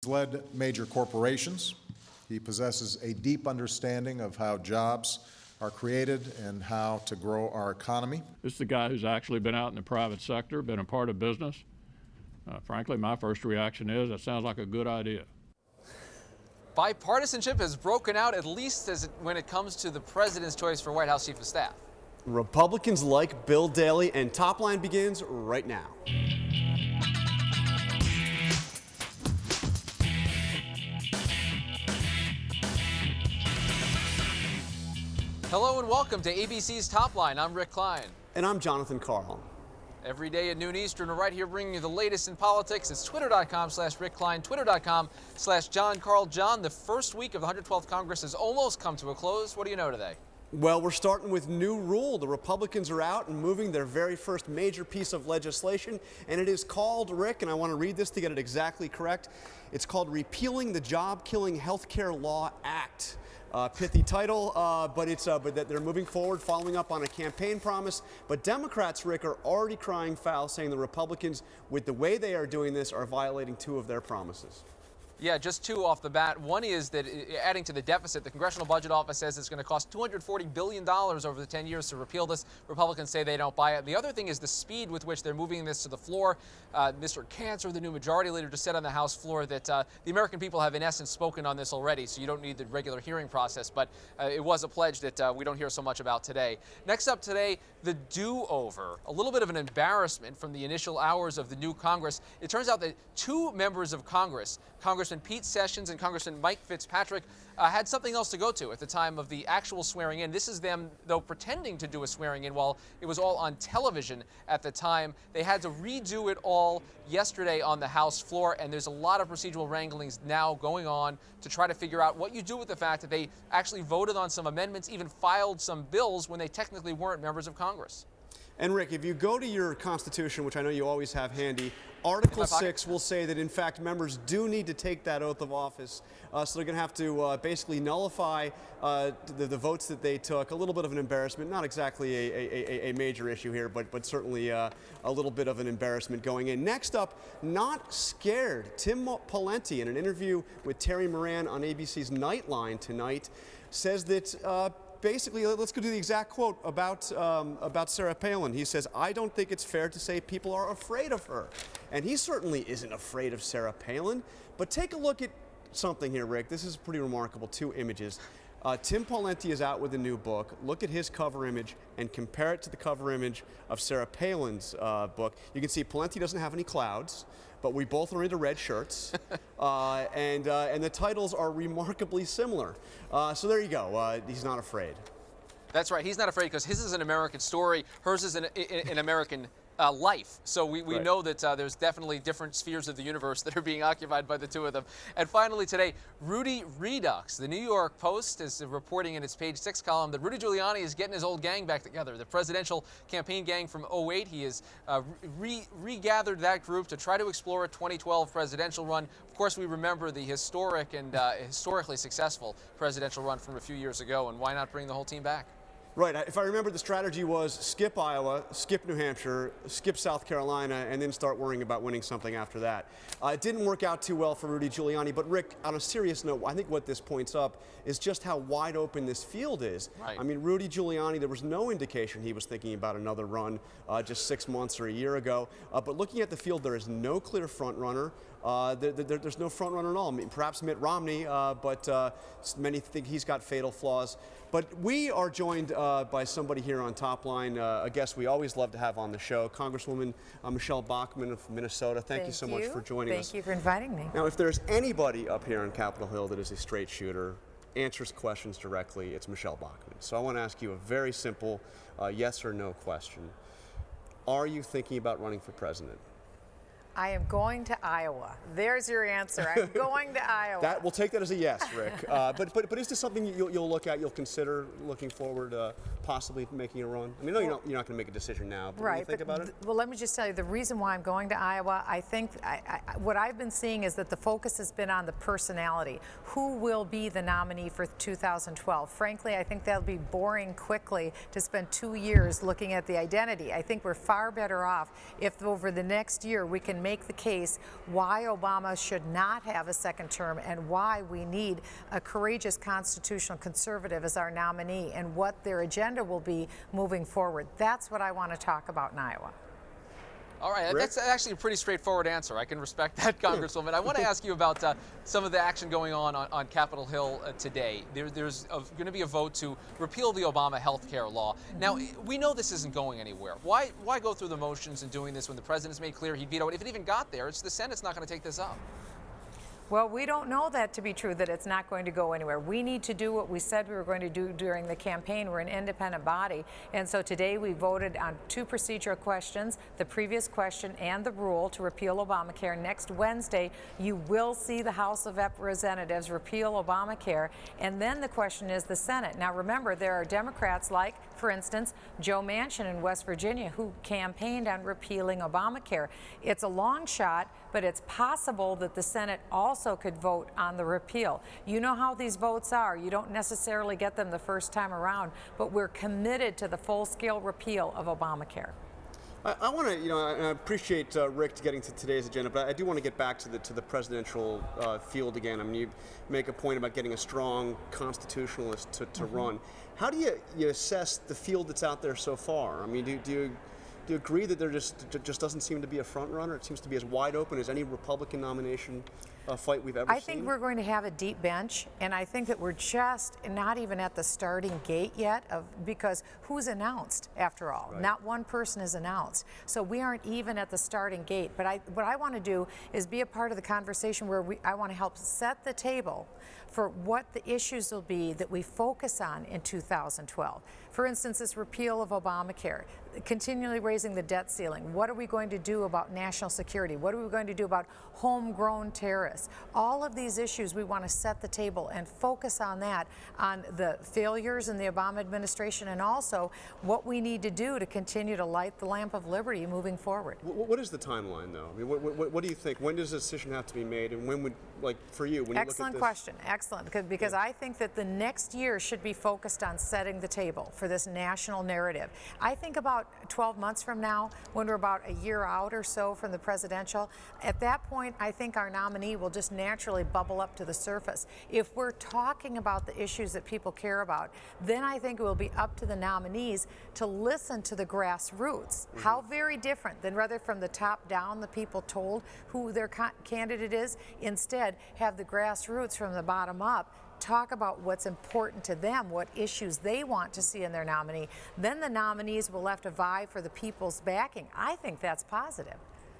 He's led major corporations. He possesses a deep understanding of how jobs are created and how to grow our economy. This is the guy who's actually been out in the private sector, been a part of business. Frankly, my first reaction is that sounds like a good idea. Bipartisanship has broken out, at least when it comes to the president's choice for White House Chief of Staff. Republicans like Bill Daley, and Top Line begins right now. Hello and welcome to ABC's Top Line. I'm Rick Klein. And I'm Jonathan Carl. Every day at noon Eastern, we're right here bringing you the latest in politics. It's twitter.com/Rick Klein, twitter.com/John Carl. John, the first week of the 112th Congress has almost come to a close. What do you know today? Well, we're starting with new rule. The Republicans are out and moving their very first major piece of legislation, and it is called, Rick, and I want to read this to get it exactly correct. It's called Repealing the Job-Killing Health Care Law Act. Pithy title, but that they're moving forward, following up on a campaign promise. But Democrats, Rick, are already crying foul, saying the Republicans, with the way they are doing this, are violating two of their promises. Yeah, just two off the bat. One is that adding to the deficit, the Congressional Budget Office says it's going to cost $240 billion over the 10 years to repeal this. Republicans say they don't buy it. The other thing is the speed with which they're moving this to the floor. Mr. Cantor, the new majority leader, just said on the House floor that the American people have in essence spoken on this already, so you don't need the regular hearing process. But it was a pledge that we don't hear so much about today. Next up today, the do-over. A little bit of an embarrassment from the initial hours of the new Congress. It turns out that two members of Congress, Congressman Pete Sessions and Congressman Mike Fitzpatrick, had something else to go to at the time of the actual swearing in. This is them, though, pretending to do a swearing in while it was all on television at the time. They had to redo it all yesterday on the House floor, and there's a lot of procedural wranglings now going on to try to figure out what you do with the fact that they actually voted on some amendments, even filed some bills when they technically weren't members of Congress. And Rick, if you go to your Constitution, which I know you always have handy, Article 6 will say that, in fact, members do need to take that oath of office. So they're going to have to basically nullify the votes that they took. A little bit of an embarrassment, not exactly a major issue here, but certainly a little bit of an embarrassment going in. Next up, not scared. Tim Pawlenty, in an interview with Terry Moran on ABC's Nightline tonight, says that basically, let's go to the exact quote about Sarah Palin. He says, "I don't think it's fair to say people are afraid of her." And he certainly isn't afraid of Sarah Palin. But take a look at something here, Rick. This is pretty remarkable. Two images. Tim Pawlenty is out with a new book. Look at his cover image and compare it to the cover image of Sarah Palin's book. You can see Pawlenty doesn't have any clouds, but we both are into red shirts, and the titles are remarkably similar. So there you go. He's not afraid. That's right. He's not afraid because his is an American story. Hers is an American life. So we Right. know that there's definitely different spheres of the universe that are being occupied by the two of them. And finally today, Rudy Redux. The New York Post is reporting in its page 6 column that Rudy Giuliani is getting his old gang back together. The presidential campaign gang from 2008. He has regathered that group to try to explore a 2012 presidential run. Of course, we remember the historic and historically successful presidential run from a few years ago, and why not bring the whole team back? Right. If I remember, the strategy was skip Iowa, skip New Hampshire, skip South Carolina, and then start worrying about winning something after that. It didn't work out too well for Rudy Giuliani. But, Rick, on a serious note, I think what this points up is just how wide open this field is. Right. I mean, Rudy Giuliani, there was no indication he was thinking about another run just 6 months or a year ago. But looking at the field, there is no clear front runner. There's no front runner at all. I mean, perhaps Mitt Romney, but many think he's got fatal flaws. But we are joined by somebody here on Top Line, a guest we always love to have on the show, Congresswoman Michele Bachmann of Minnesota. Thank you so much for joining us. Thank you for inviting me. Now, if there's anybody up here on Capitol Hill that is a straight shooter, answers questions directly, it's Michele Bachmann. So I want to ask you a very simple yes or no question. Are you thinking about running for president? I am going to Iowa. There's your answer. I'm going to Iowa. We'll take that as a yes, Rick. But is this something you'll look at, you'll consider looking forward, possibly making a run? I mean, no, you're not going to make a decision now, but right, when you think about it? Well, let me just tell you, the reason why I'm going to Iowa, I think what I've been seeing is that the focus has been on the personality. Who will be the nominee for 2012? Frankly, I think that'll be boring quickly to spend 2 years looking at the identity. I think we're far better off if over the next year we can can make the case why Obama should not have a second term and why we need a courageous constitutional conservative as our nominee and what their agenda will be moving forward. That's what I want to talk about in Iowa. All right, Rick? that's actually a pretty straightforward answer. I can respect that, Congresswoman. I want to ask you about some of the action going on Capitol Hill today. There's going to be a vote to repeal the Obama health care law. Now, we know this isn't going anywhere. Why go through the motions in doing this when the president's made clear he'd veto it? If it even got there, it's the Senate's not going to take this up. Well, we don't know that to be true, that it's not going to go anywhere. We need to do what we said we were going to do during the campaign. We're an independent body. And so today we voted on 2 procedural questions, the previous question and the rule to repeal Obamacare. Next Wednesday, you will see the House of Representatives repeal Obamacare. And then the question is the Senate. Now, remember, there are Democrats like, for instance, Joe Manchin in West Virginia, who campaigned on repealing Obamacare. It's a long shot, but it's possible that the Senate also could vote on the repeal. You know how these votes are. You don't necessarily get them the first time around, but we're committed to the full-scale repeal of Obamacare. I want to, I appreciate Rick getting to today's agenda, but I do want to get back to the presidential field again. I mean, you make a point about getting a strong constitutionalist to run. How do you assess the field that's out there so far? I mean, do you agree that there just doesn't seem to be a front runner? It seems to be as wide open as any Republican nomination fight we've ever seen. I think we're going to have a deep bench, and I think that we're just not even at the starting gate yet because who's announced after all? Right. Not one person is announced. So we aren't even at the starting gate. But what I want to do is be a part of the conversation where I want to help set the table for what the issues will be that we focus on in 2012. For instance, this repeal of Obamacare, continually raising the debt ceiling. What are we going to do about national security? What are we going to do about homegrown terrorists? All of these issues, we want to set the table and focus on that, on the failures in the Obama administration, and also what we need to do to continue to light the lamp of liberty moving forward. What is the timeline, though? I mean, what do you think? When does a decision have to be made, and when would, like, for you, when you Excellent look at this? question. Excellent. Because I think that the next year should be focused on setting the table for this national narrative. I think about 12 months from now, when we're about a year out or so from the presidential, at that point, I think our nominee will just naturally bubble up to the surface. If we're talking about the issues that people care about, then I think it will be up to the nominees to listen to the grassroots. How very different than rather from the top down, the people told who their candidate is. Instead, have the grassroots from the bottom up talk about what's important to them, what issues they want to see in their nominee. Then the nominees will have to vie for the people's backing. I think that's positive.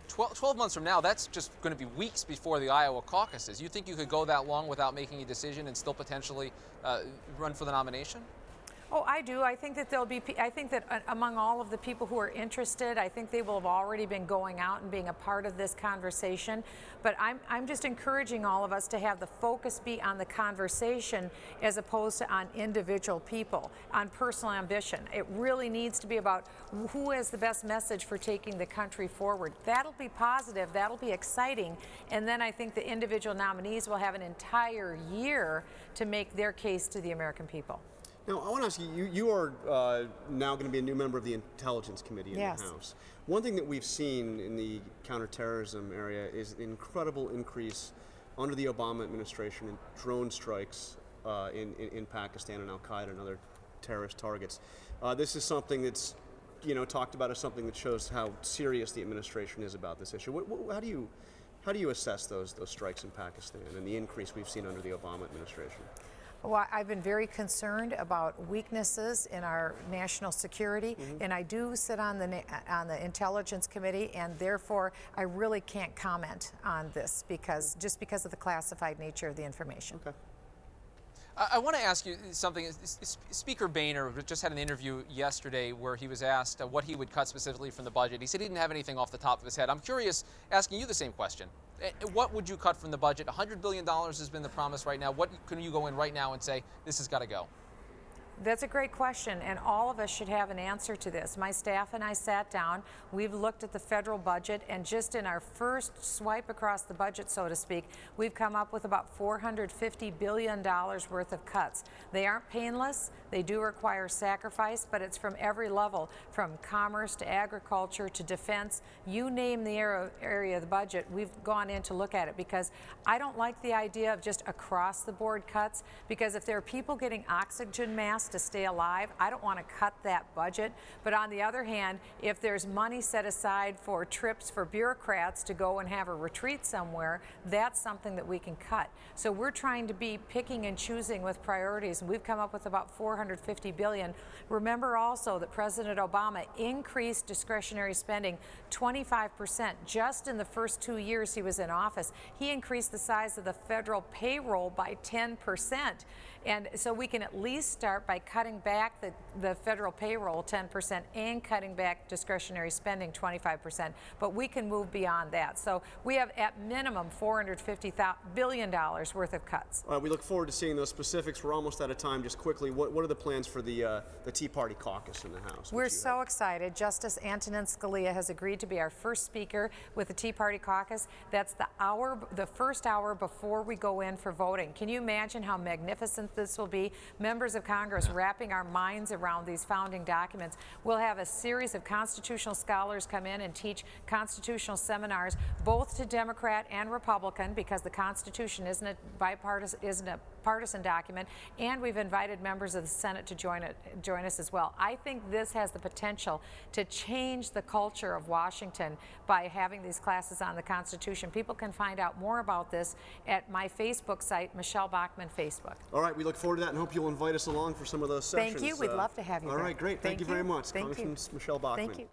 12 months from now, that's just going to be weeks before the Iowa caucuses. You think you could go that long without making a decision and still potentially run for the nomination? Oh, I do. I think that I think that among all of the people who are interested, I think they will have already been going out and being a part of this conversation. But I'm just encouraging all of us to have the focus be on the conversation as opposed to on individual people, on personal ambition. It really needs to be about who has the best message for taking the country forward. That'll be positive. That'll be exciting. And then I think the individual nominees will have an entire year to make their case to the American people. Now, I want to ask you, you are now going to be a new member of the Intelligence Committee in Yes. the House. One thing that we've seen in the counterterrorism area is an incredible increase under the Obama administration in drone strikes in Pakistan and Al-Qaeda and other terrorist targets. This is something that's, talked about as something that shows how serious the administration is about this issue. How do you assess those strikes in Pakistan and the increase we've seen under the Obama administration? Well, I've been very concerned about weaknesses in our national security, and I do sit on the Intelligence Committee, and therefore I really can't comment on this because of the classified nature of the information. Okay. I want to ask you something. Speaker Boehner just had an interview yesterday where he was asked what he would cut specifically from the budget. He said he didn't have anything off the top of his head. I'm curious, asking you the same question. What would you cut from the budget? $100 billion has been the promise right now. What can you go in right now and say, this has got to go? That's a great question, and all of us should have an answer to this. My staff and I sat down, we've looked at the federal budget, and just in our first swipe across the budget, so to speak, we've come up with about $450 billion worth of cuts. They aren't painless, they do require sacrifice, but it's from every level, from commerce to agriculture to defense. You name the area of the budget, we've gone in to look at it, because I don't like the idea of just across the board cuts, because if there are people getting oxygen masks to stay alive, I don't want to cut that budget. But on the other hand, if there's money set aside for trips for bureaucrats to go and have a retreat somewhere, that's something that we can cut. So we're trying to be picking and choosing with priorities, and we've come up with about $450 billion. Remember also that President Obama increased discretionary spending 25% just in the first 2 years he was in office. He increased the size of the federal payroll by 10%. And so we can at least start by cutting back the federal payroll 10% and cutting back discretionary spending 25%. But we can move beyond that. So we have at minimum $450 billion worth of cuts. All right, we look forward to seeing those specifics. We're almost out of time. Just quickly, what are the plans for the Tea Party caucus in the House? We're so excited. Justice Antonin Scalia has agreed to be our first speaker with the Tea Party caucus. That's the first hour before we go in for voting. Can you imagine how magnificent this will be? Members of Congress wrapping our minds around these founding documents. We'll have a series of constitutional scholars come in and teach constitutional seminars, both to Democrat and Republican, because the Constitution isn't a partisan document, and we've invited members of the Senate to join us as well. I think this has the potential to change the culture of Washington by having these classes on the Constitution. People can find out more about this at my Facebook site, Michele Bachmann Facebook. All right, we look forward to that and hope you'll invite us along for some of those sessions. Thank you. We'd love to have you. All right, great. Thank you very much. Thank you. Congressman Michele Bachmann. Thank you.